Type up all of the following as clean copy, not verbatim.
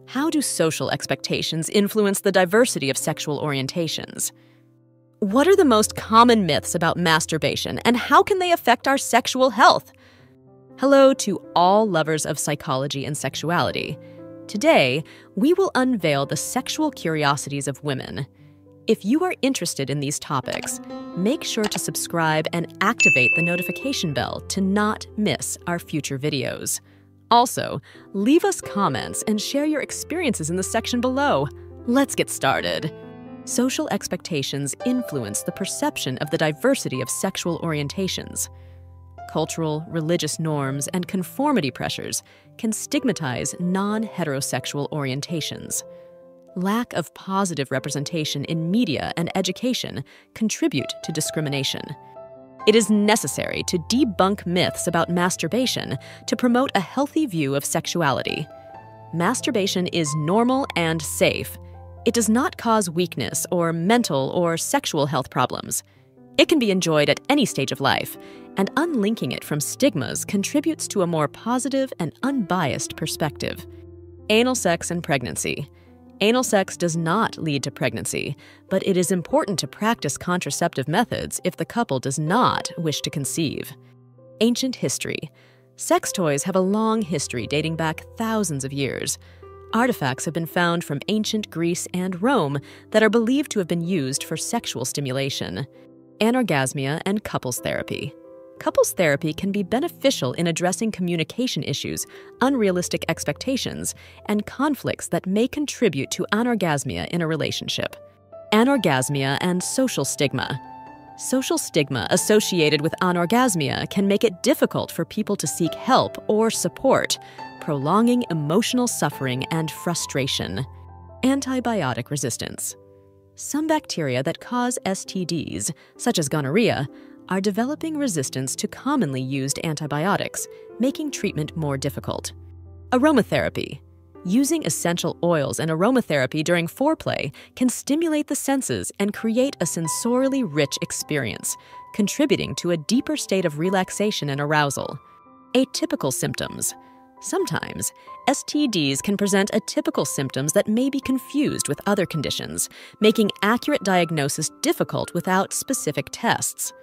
How do social expectations influence the diversity of sexual orientations? What are the most common myths about masturbation, and how can they affect our sexual health? Hello to all lovers of psychology and sexuality. Today, we will unveil the sexual curiosities of women. If you are interested in these topics, make sure to subscribe and activate the notification bell to not miss our future videos. Also, leave us comments and share your experiences in the section below. Let's get started. Social expectations influence the perception of the diversity of sexual orientations. Cultural, religious norms, and conformity pressures can stigmatize non-heterosexual orientations. Lack of positive representation in media and education contribute to discrimination. It is necessary to debunk myths about masturbation to promote a healthy view of sexuality. Masturbation is normal and safe. It does not cause weakness or mental or sexual health problems. It can be enjoyed at any stage of life, and unlinking it from stigmas contributes to a more positive and unbiased perspective. Anal sex and pregnancy. Anal sex does not lead to pregnancy, but it is important to practice contraceptive methods if the couple does not wish to conceive. Ancient history. Sex toys have a long history dating back thousands of years. Artifacts have been found from ancient Greece and Rome that are believed to have been used for sexual stimulation. Anorgasmia and couples therapy. Couples therapy can be beneficial in addressing communication issues, unrealistic expectations, and conflicts that may contribute to anorgasmia in a relationship. Anorgasmia and social stigma. Social stigma associated with anorgasmia can make it difficult for people to seek help or support, prolonging emotional suffering and frustration. Antibiotic resistance. Some bacteria that cause STDs, such as gonorrhea, are developing resistance to commonly used antibiotics, making treatment more difficult. Aromatherapy. Using essential oils and aromatherapy during foreplay can stimulate the senses and create a sensorially rich experience, contributing to a deeper state of relaxation and arousal. Atypical symptoms. Sometimes, STDs can present atypical symptoms that may be confused with other conditions, making accurate diagnosis difficult without specific tests.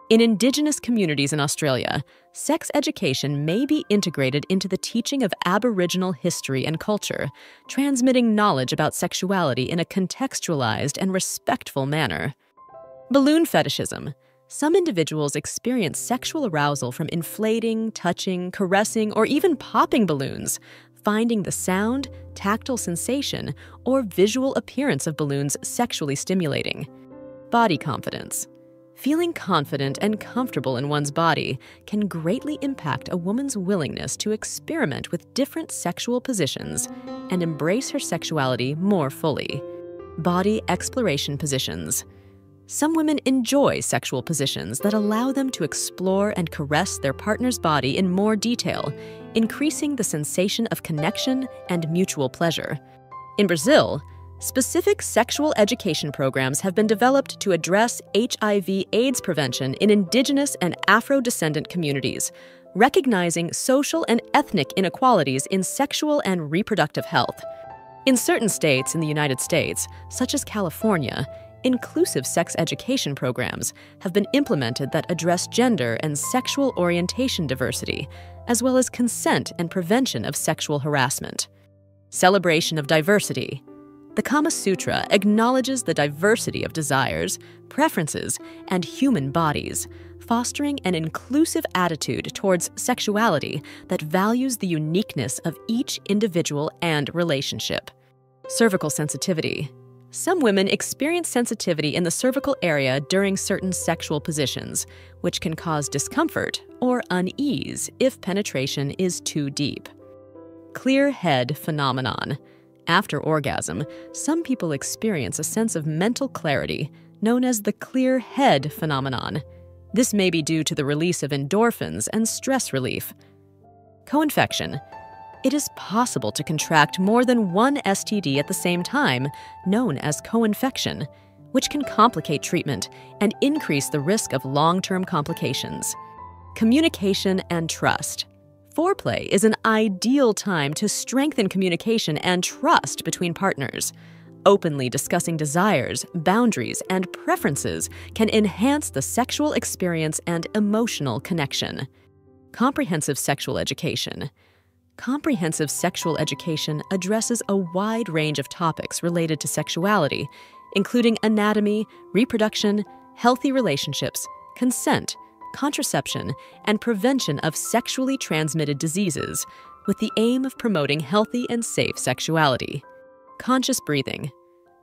In Indigenous communities in Australia, sex education may be integrated into the teaching of Aboriginal history and culture, transmitting knowledge about sexuality in a contextualized and respectful manner. Balloon fetishism. Some individuals experience sexual arousal from inflating, touching, caressing, or even popping balloons, finding the sound, tactile sensation, or visual appearance of balloons sexually stimulating. Body confidence. Feeling confident and comfortable in one's body can greatly impact a woman's willingness to experiment with different sexual positions and embrace her sexuality more fully. Body exploration positions. Some women enjoy sexual positions that allow them to explore and caress their partner's body in more detail, increasing the sensation of connection and mutual pleasure. In Brazil, specific sexual education programs have been developed to address HIV/AIDS prevention in Indigenous and Afro-descendant communities, recognizing social and ethnic inequalities in sexual and reproductive health. In certain states in the United States, such as California, inclusive sex education programs have been implemented that address gender and sexual orientation diversity, as well as consent and prevention of sexual harassment. Celebration of diversity. The Kama Sutra acknowledges the diversity of desires, preferences, and human bodies, fostering an inclusive attitude towards sexuality that values the uniqueness of each individual and relationship. Cervical sensitivity. Some women experience sensitivity in the cervical area during certain sexual positions, which can cause discomfort or unease if penetration is too deep. Clear head phenomenon. After orgasm, some people experience a sense of mental clarity, known as the clear head phenomenon. This may be due to the release of endorphins and stress relief. Co-infection. It is possible to contract more than one STD at the same time, known as co-infection, which can complicate treatment and increase the risk of long-term complications. Communication and trust. Foreplay is an ideal time to strengthen communication and trust between partners. Openly discussing desires, boundaries, and preferences can enhance the sexual experience and emotional connection. Comprehensive sexual education. Comprehensive sexual education addresses a wide range of topics related to sexuality, including anatomy, reproduction, healthy relationships, consent, contraception, and prevention of sexually transmitted diseases, with the aim of promoting healthy and safe sexuality. Conscious breathing.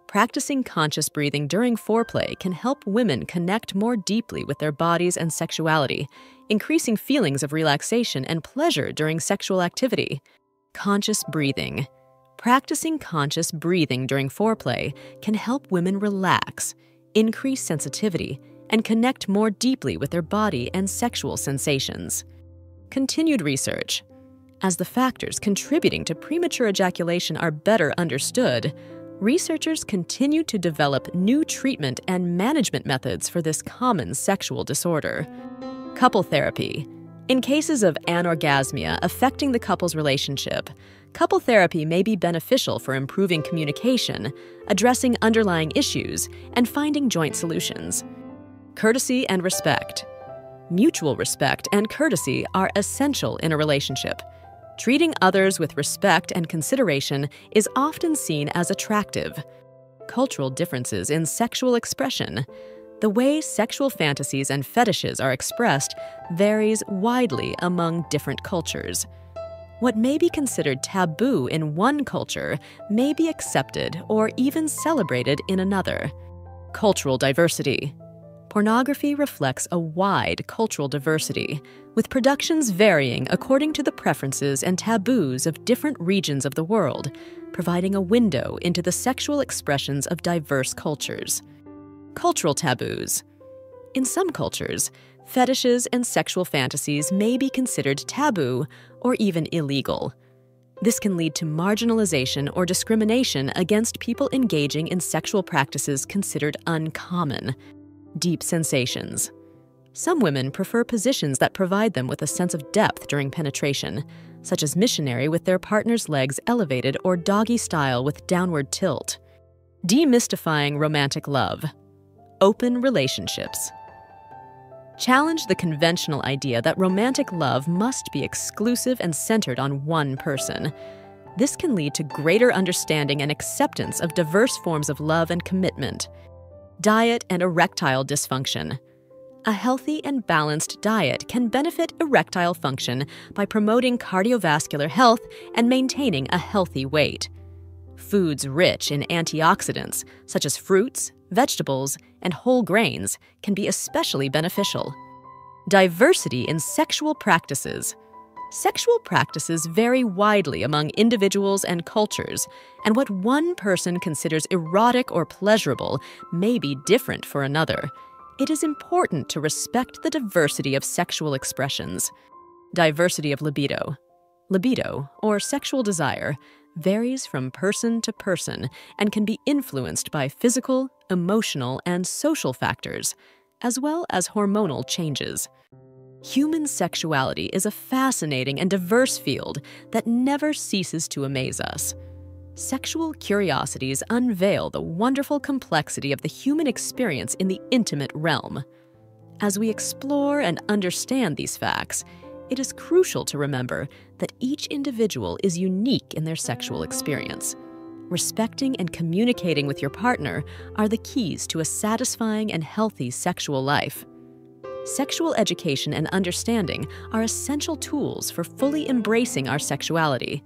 Practicing conscious breathing during foreplay can help women connect more deeply with their bodies and sexuality, increasing feelings of relaxation and pleasure during sexual activity. Conscious breathing. Practicing conscious breathing during foreplay can help women relax, increase sensitivity, and connect more deeply with their body and sexual sensations. Continued research. As the factors contributing to premature ejaculation are better understood, researchers continue to develop new treatment and management methods for this common sexual disorder. Couple therapy. In cases of anorgasmia affecting the couple's relationship, couple therapy may be beneficial for improving communication, addressing underlying issues, and finding joint solutions. Courtesy and respect. Mutual respect and courtesy are essential in a relationship. Treating others with respect and consideration is often seen as attractive. Cultural differences in sexual expression. The way sexual fantasies and fetishes are expressed varies widely among different cultures. What may be considered taboo in one culture may be accepted or even celebrated in another. Cultural diversity. Pornography reflects a wide cultural diversity, with productions varying according to the preferences and taboos of different regions of the world, providing a window into the sexual expressions of diverse cultures. Cultural taboos. In some cultures, fetishes and sexual fantasies may be considered taboo or even illegal. This can lead to marginalization or discrimination against people engaging in sexual practices considered uncommon. Deep sensations. Some women prefer positions that provide them with a sense of depth during penetration, such as missionary with their partner's legs elevated or doggy style with downward tilt. Demystifying romantic love. Open relationships. Challenge the conventional idea that romantic love must be exclusive and centered on one person. This can lead to greater understanding and acceptance of diverse forms of love and commitment. Diet and erectile dysfunction. A healthy and balanced diet can benefit erectile function by promoting cardiovascular health and maintaining a healthy weight. Foods rich in antioxidants, such as fruits, vegetables, and whole grains, can be especially beneficial. Diversity in sexual practices. Sexual practices vary widely among individuals and cultures, and what one person considers erotic or pleasurable may be different for another. It is important to respect the diversity of sexual expressions. Diversity of libido. Libido, or sexual desire, varies from person to person and can be influenced by physical, emotional, and social factors, as well as hormonal changes. Human sexuality is a fascinating and diverse field that never ceases to amaze us. Sexual curiosities unveil the wonderful complexity of the human experience in the intimate realm. As we explore and understand these facts, it is crucial to remember that each individual is unique in their sexual experience. Respecting and communicating with your partner are the keys to a satisfying and healthy sexual life. Sexual education and understanding are essential tools for fully embracing our sexuality.